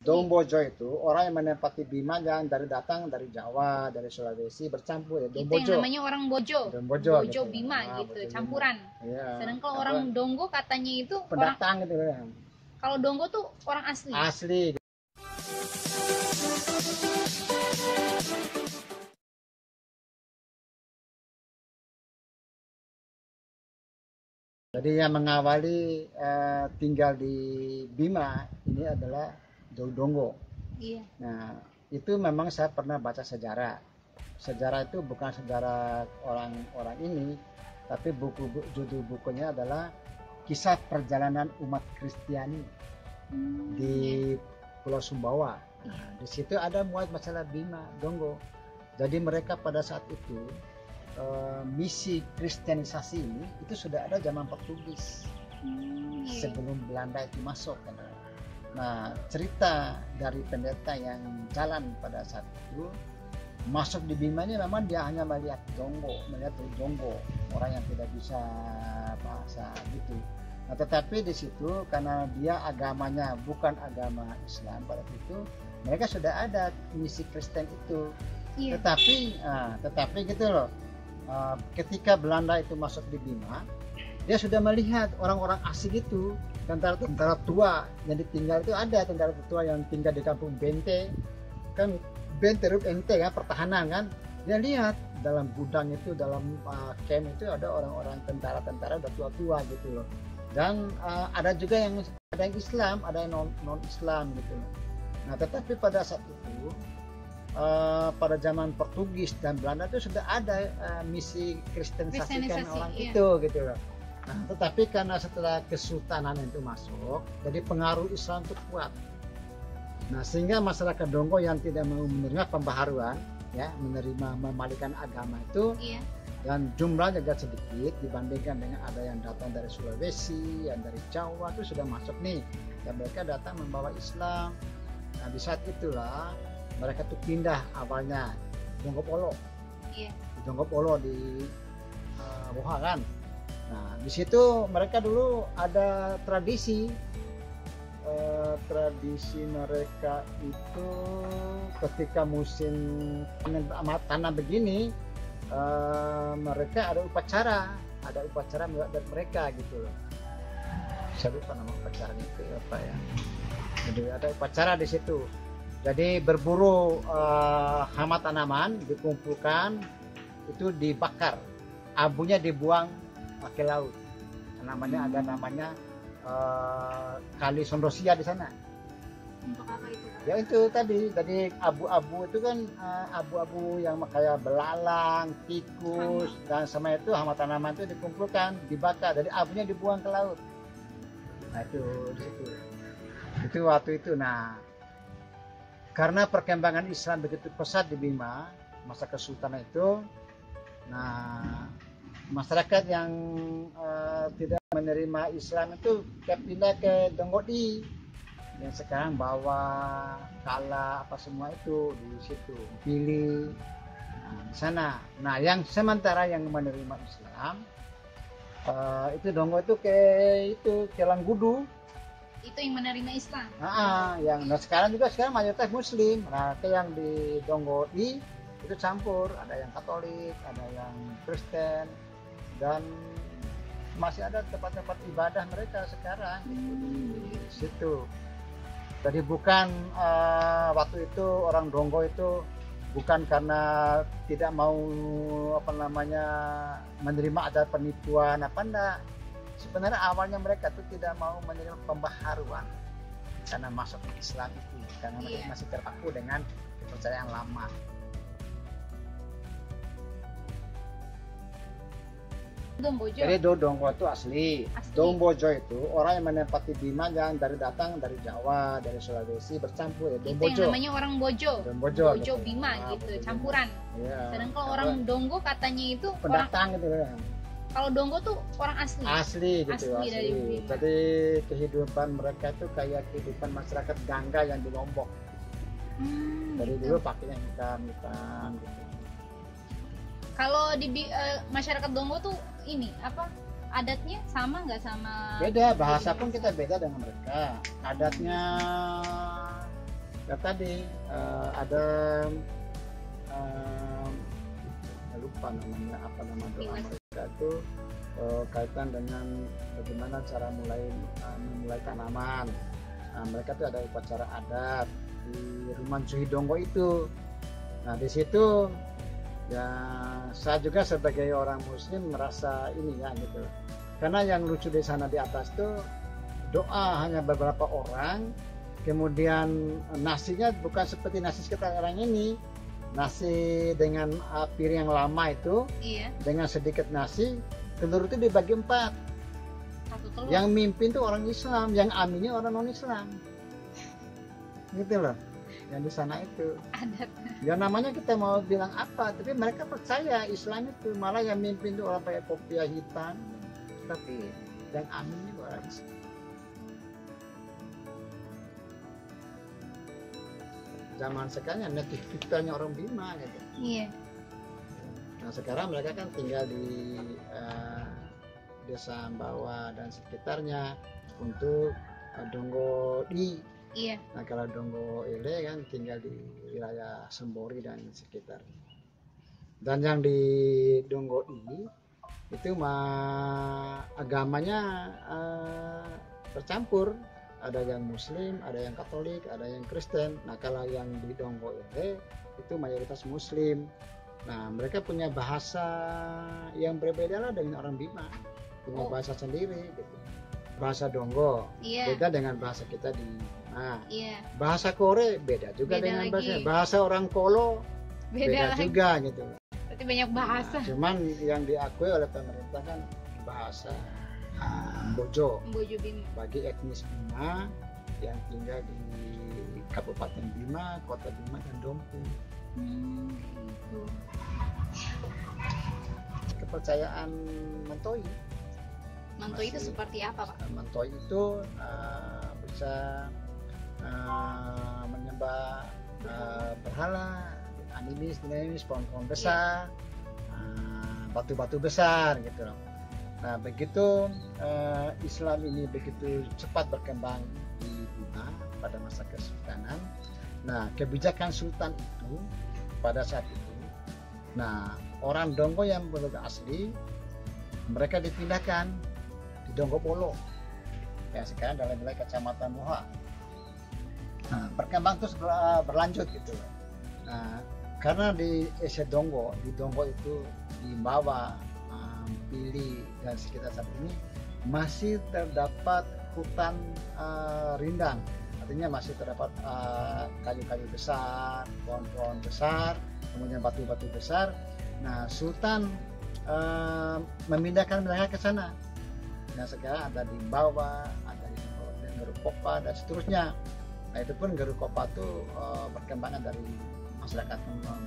Dombojo itu orang yang menempati Bima yang datang dari Jawa, dari Sulawesi bercampur ya. Itu yang namanya orang Bojo. Dombojo Bojo gitu. Bima gitu, Bojo campuran. Ya. Sedangkan kalau orang Donggo katanya itu pendatang gitu ya. Kalau Donggo tuh orang asli. Asli. Jadi yang mengawali tinggal di Bima ini adalah Donggo. Iya. Nah, itu memang saya pernah baca sejarah. Sejarah itu bukan sejarah orang-orang ini, tapi judul bukunya adalah Kisah Perjalanan Umat Kristiani di Pulau Sumbawa. Nah, di situ ada muat masalah Bima, Donggo. Jadi mereka pada saat itu misi kristianisasi ini itu sudah ada zaman Portugis sebelum Belanda itu masuk. Nah, cerita dari pendeta yang jalan pada saat itu masuk di Bima ini memang dia hanya melihat Donggo, orang yang tidak bisa bahasa gitu. Nah, tetapi di situ karena dia agamanya bukan agama Islam pada itu, mereka sudah ada misi Kristen itu. Iya. Tetapi gitu loh. Ketika Belanda itu masuk di Bima, dia sudah melihat orang-orang asing itu, tentara-tentara tua yang ditinggal itu ada tentara tua yang tinggal di kampung Bente, kan Bente Ente kan pertahanan kan, dia lihat dalam gudang itu, dalam camp itu ada orang-orang tentara-tentara udah tua-tua gitu loh, dan ada juga yang Islam, ada yang non Islam gitu loh. Nah, tetapi pada saat itu pada zaman Portugis dan Belanda itu sudah ada misi kristenisasikan orang iya. Itu gitu loh. Nah, tetapi karena setelah kesultanan itu masuk, jadi pengaruh Islam itu kuat. Nah, sehingga masyarakat Donggo yang tidak mau menerima pembaharuan, ya, memalikan agama itu, iya. Dan jumlahnya agak sedikit dibandingkan dengan ada yang datang dari Sulawesi, yang dari Jawa itu sudah masuk nih, dan mereka datang membawa Islam. Nah, di saat itulah mereka tuh pindah awalnya Donggopolo, iya. Di Donggopolo di Woha kan. Nah, di situ mereka dulu ada tradisi mereka itu ketika musim tanam begini mereka ada upacara dari mereka gitu loh. Saya lupa nama upacaranya itu apa ya. Jadi ada upacara di situ. Jadi berburu hama tanaman dikumpulkan, itu dibakar, abunya dibuang ke laut. Ada namanya Kali Sondrosia di sana. Untuk apa itu? Ya itu tadi abu-abu itu kan abu-abu yang kayak belalang, tikus dan sama itu hama tanaman itu dikumpulkan, dibakar, jadi abunya dibuang ke laut. Nah itu di situ. Itu waktu itu. Nah, karena perkembangan Islam begitu pesat di Bima masa kesultanan itu, nah masyarakat yang tidak menerima Islam itu pindah ke Donggodi yang sekarang bawa Kala apa semua itu di situ pilih di sana. Nah, yang sementara yang menerima Islam itu Donggo itu ke Langgudu. Itu yang menerima Islam. Sekarang mayoritas Muslim. Nah, yang di Donggodi itu campur, ada yang Katolik, ada yang Kristen, dan masih ada tempat-tempat ibadah mereka sekarang di situ. Jadi bukan waktu itu orang Donggo itu bukan karena tidak mau menerima ada penipuan enggak. Sebenarnya awalnya mereka tuh tidak mau menerima pembaharuan karena masuk Islam itu, karena mereka masih terpaku dengan kepercayaan lama. Dombojo. Jadi Donggo itu asli. Dombojo itu orang yang menempati Bima yang datang dari Jawa, dari Sulawesi bercampur ya. Itu yang namanya orang Bojo. Bojo Bima gitu, campuran. Ya, sedangkan kalau orang Donggo katanya itu pendatang gitu ya. Kalau Donggo tuh orang asli. Asli gitu. Asli. Jadi kehidupan mereka itu kayak kehidupan masyarakat Gangga yang di Lombok. Dari dulu pakainya hitam gitu. Kalau di masyarakat Donggo tuh ini apa adatnya sama nggak sama? Beda, bahasa pun kita beda dengan mereka. Adatnya Ya tadi ada eh, lupa namanya apa nama doa mereka itu, kaitan dengan bagaimana cara memulai tanaman. Nah, mereka tuh ada upacara adat di Ruman Suhidonggo itu. Nah di situ ya saya juga sebagai orang Muslim merasa ini ya gitu. Karena yang lucu di sana di atas tuh doa hanya beberapa orang, kemudian nasinya bukan seperti nasi sekarang ini, nasi dengan piring yang lama itu, Iya. dengan sedikit nasi, telur itu dibagi 4. Satu telur. Yang mimpin tuh orang Islam, yang aminnya orang non Islam, gitu loh. Yang di sana itu, Adat. ya namanya kita mau bilang apa, tapi mereka percaya Islam itu, malah yang mimpin tuh orang pakai kopiah hitam, tapi yang aminnya orang Islam. Zaman sekarang native people-nya orang Bima gitu. Iya. Nah sekarang mereka kan tinggal di desa Ambawa dan sekitarnya untuk Donggo Di. Iya. Nah kalau Donggo Ile kan tinggal di wilayah Sembori dan sekitarnya. Dan yang di Donggo I itu agamanya bercampur. Ada yang Muslim, ada yang Katolik, ada yang Kristen. Nah kalau yang di Donggo Ile itu mayoritas Muslim. Nah mereka punya bahasa yang berbeda lah dengan orang Bima, punya bahasa sendiri gitu. Bahasa Donggo beda dengan bahasa kita di Bima. Bahasa Kore beda juga dengan bahasa orang Kolo beda juga gitu. Berarti banyak bahasa. Nah, cuman yang diakui oleh pemerintah kan bahasa Bojo Bima bagi etnis Bima yang tinggal di Kabupaten Bima, Kota Bima dan Dompu. Gitu. Kepercayaan Mentoi. Mentoi itu seperti apa, Pak? Mentoi itu bisa menyembah berhala, animis, pohon-pohon besar, batu-batu besar gitu. Nah begitu Islam ini begitu cepat berkembang di Bima pada masa kesultanan. Nah kebijakan sultan itu pada saat itu, nah orang Donggo yang belum asli mereka dipindahkan di Donggo Polo yang sekarang dalam wilayah Kecamatan Moha. Nah berkembang terus berlanjut gitu. Nah karena di Donggo itu di bawah Pili dan sekitar saat ini masih terdapat hutan rindang, artinya masih terdapat kayu-kayu besar, pohon-pohon besar, kemudian batu-batu besar. Nah Sultan memindahkan mereka ke sana. Nah sekarang ada di bawah, ada di Gerukopa dan seterusnya. Nah itu pun Gerukopa itu perkembangan dari masyarakat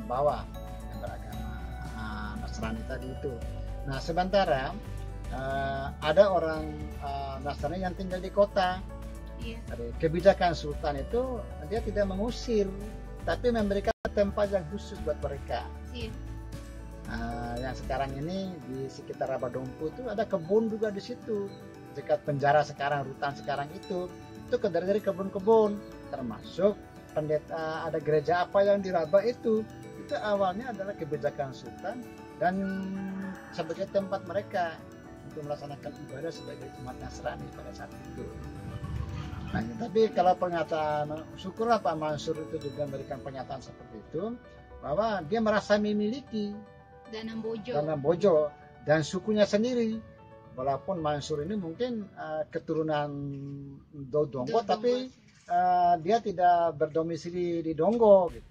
bawah yang beragama Nasrani tadi itu. Nah sementara ada orang Nasrani yang tinggal di kota. Dari kebijakan Sultan itu dia tidak mengusir, tapi memberikan tempat yang khusus buat mereka. Yang sekarang ini di sekitar Rabadompu itu ada kebun juga di situ, dekat penjara sekarang, rutan sekarang itu dari kebun-kebun, termasuk pendeta, ada gereja apa yang di Raba itu awalnya adalah kebijakan Sultan dan sebagai tempat mereka untuk melaksanakan ibadah sebagai umat Nasrani pada saat itu. Nah, tapi kalau pernyataan, syukurlah Pak Mansur itu juga memberikan pernyataan seperti itu, bahwa dia merasa memiliki Danam Bojo dan sukunya sendiri. Walaupun Mansur ini mungkin keturunan Donggo, tapi dia tidak berdomisili di Donggo gitu.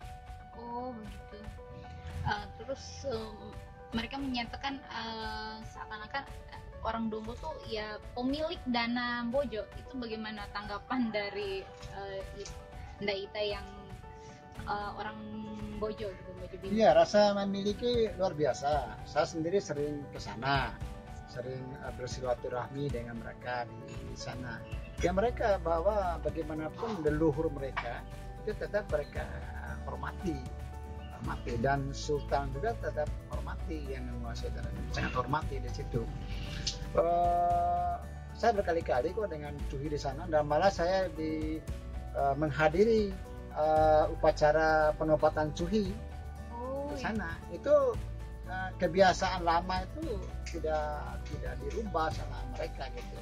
Oh begitu. Terus mereka menyatakan seakan-akan orang Donggo tuh ya pemilik dana Bojo. Itu bagaimana tanggapan dari Nda Ita yang orang Bojo gitu, Bojo Bima? Iya, rasa memiliki luar biasa. Saya sendiri sering ke sana, sering bersilaturahmi dengan mereka di sana. Ya mereka bahwa bagaimanapun leluhur mereka itu tetap mereka hormati, dan Sultan juga tetap hormati, yang menguasai tanah sangat hormati di situ. Saya berkali-kali kok dengan Cuhi di sana, dan malah saya menghadiri upacara penobatan Cuhi Oh, ke iya. sana. Itu kebiasaan lama itu tidak dirubah sama mereka gitu.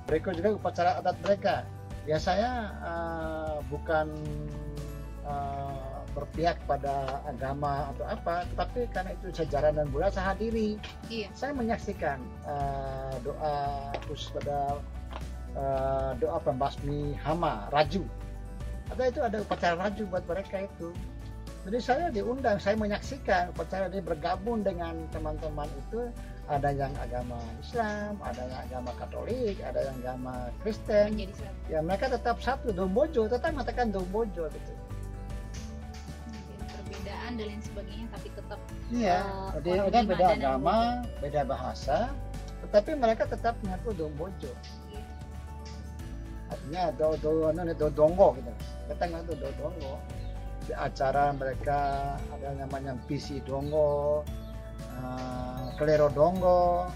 Berikut juga upacara adat mereka. Biasanya bukan berpihak pada agama atau apa, tetapi karena itu sejarah dan budaya saya hadiri. Iya. Saya menyaksikan doa khusus pada doa pembasmi hama raju. Ada upacara raju buat mereka itu. Jadi saya diundang, saya menyaksikan upacara ini, bergabung dengan teman-teman itu. Ada yang agama Islam, ada yang agama Katolik, ada yang agama Kristen. Menjadi satu. Ya mereka tetap satu, Dombojo, tetap mengatakan Dombojo gitu. Mungkin perbedaan dan lain sebagainya, tapi tetap Iya, orang jadi Bima beda dan agama, beda bahasa, tetapi mereka tetap mengaku Dombojo. Iya. Artinya Dodongo gitu. Kita ngaku Dodongo. Di acara mereka ada namanya Pisi Dongo, Kelero Dongo,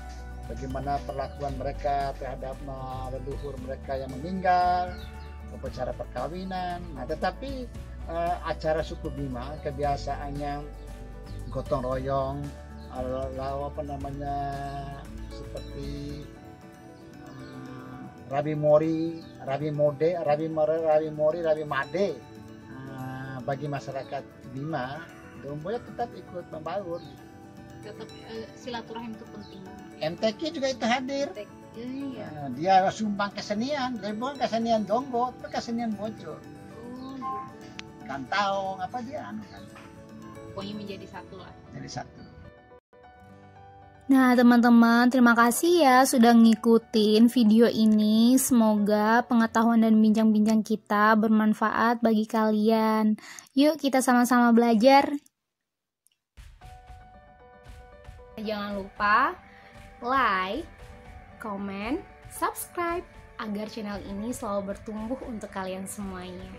bagaimana perlakuan mereka terhadap leluhur mereka yang meninggal, upacara perkawinan. Nah, tetapi acara suku Bima kebiasaannya gotong royong, apa namanya, seperti Rabi Mori, Rabi Mode, Rabi Mori, Rabi Made. Bagi masyarakat Bima, Dombojo tetap ikut membaur. Tetap silaturahim itu penting. MTQ juga itu hadir. Iya. Dia sumbang kesenian, dia bukan kesenian Donggo, tapi kesenian Bojo. Oh, gitu. Kantaong apa dia kan. Pokoknya menjadi satu lah. Jadi satu. Nah teman-teman, terima kasih ya sudah ngikutin video ini. Semoga pengetahuan dan bincang-bincang kita bermanfaat bagi kalian. Yuk kita sama-sama belajar. Jangan lupa like, comment, subscribe agar channel ini selalu bertumbuh untuk kalian semuanya.